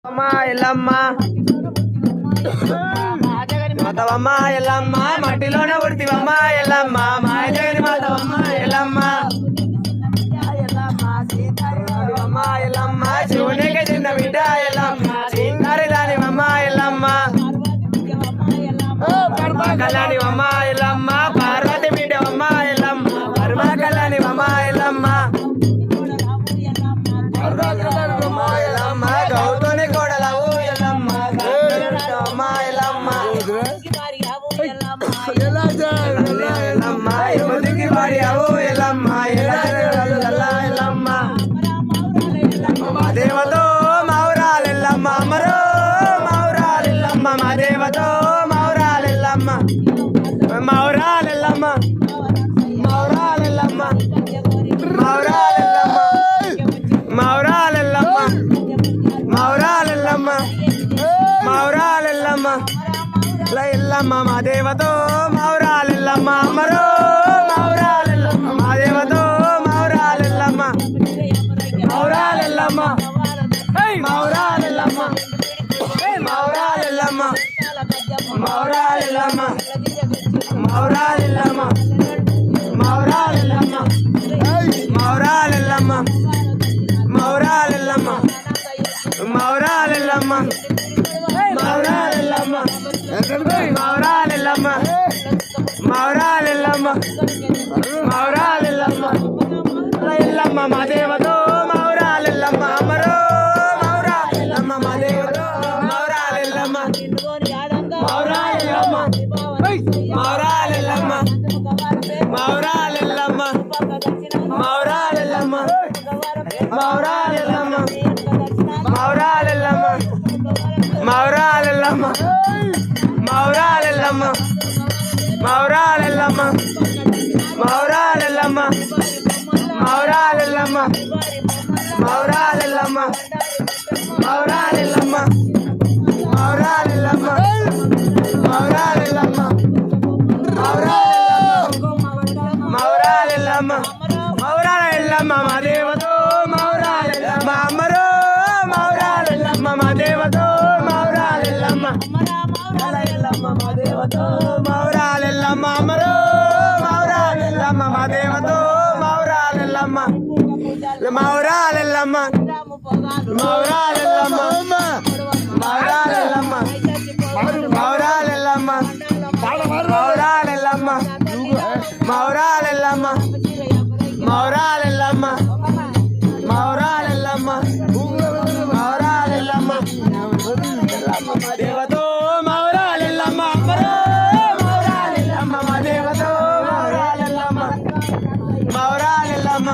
అమ్మా ఎల్లమ్మ మాతవమ్మ ఎల్లమ్మ మట్టిలోనే ఉడితివమ్మ ఎల్లమ్మ మాయ జగని మాతవమ్మ ఎల్లమ్మ అమ్మ ఎల్లమ్మ శివునికి చిన్న బిడ్డ ఎల్లమ్మ చింగారి దానివమ్మ ఎల్లమ్మ కళ్యాణివమ్మ ఎల్లమ్మ పార్వతి బిడ్డవమ్మ ఎల్లమ్మ పరమ కళ్యాణివమ్మ ఎల్లమ్మ ఎల్లమ్మ గౌతని కోడలవు ఎల్లమ్మ ఎల్లమ్మ ఎల్లమ్మ ఎముదికి వాడియావు ఎల్లమ్మ ఎల్లమ్మ మా దేవతో మౌరాలెల్లమ్మ మరో మౌరాలెల్లమ్మ మా దేవతో మౌరాలెల్లమ్మ మౌరాలెల్లమ్మ మౌరాలెల్లమ్మ మౌరాలెల్లమ్మ మౌరాలెల్లమ్మ మౌరాలెల్లమ్మ మౌరాలెల్లమ్మ ఎల్లమ్మ మా దేవతో మౌరాలెల్లమ్మ మరో మౌరాలెల్లమ్మ మా దేవతో మౌరాలెల్లమ్మ మౌరాలెల్లమ్మ మౌరాలెల్లమ్మ మౌరాలెల్లమ్మ మౌరాలెల్లమ్మ మౌరాలెల్లమ్మ మౌరాలెల్లమ్మ మౌరాలెల్లమ్మ మౌరాలెల్లమ్మ మౌరాలెల్లమ్మ మౌరాలెల్లమ్మ మౌరాలెల్లమ్మ మౌరాలెల్లమ్మ మౌరాలెల్లమ్మ ఎల్లమ్మ మా దేవతో మౌరాలెల్లమ్మ మరో మౌరాలెల్లమ్మ మా దేవతో మౌరాలెల్లమ్మ మౌరాలెల్లమ్మ మౌరాలెల్లమ్మ మౌరాలెల్లమ్మ మౌరాలెల్లమ్మ మౌరాలెల్లమ్మ మౌరాలెల్లమ్మ మౌరాలెల్లమ్మ మౌరాలెల్లమ్మ మౌరాలెల్లమ్మ మౌరాలెల్లమ్మ మౌరాలెల్లమ్మ మౌరాలెల్లమ్మ మౌరాలెల్లమ్మ మౌరాలెల్లమ్మ మౌరాలెల్లమ్మ మౌరాలెల్లమ్మ మౌరాలెల్లమ్మ మా దేవతో మౌరాలెల్లమ్మ మరో మౌరాలెల్లమ్మ మా దేవతో మౌరాలెల్లమ్మ మౌరాలెల్లమ్మ మా దేవతో మౌరాలెల్లమ్మ మరో మౌరాలెల్లమ్మ మా దేవతో మౌరాలెల్లమ్మ మౌరాలెల్లమ్మ మౌరాలెల్లమ్మ మౌరాలెల్లమ్మ మౌరాలెల్లమ్మ మౌరాలెల్లమ్మ మౌరాలెల్లమ్మ మౌరాలెల్లమ్మ మౌరాలెల్లమ్మ మౌరాలెల్లమ్మ దేవతో మౌరాలెల్లమ్మ మరో మౌరాలెల్లమ్మ మా దేవతో మౌరాలెల్లమ్మ మౌరాలెల్లమ్మ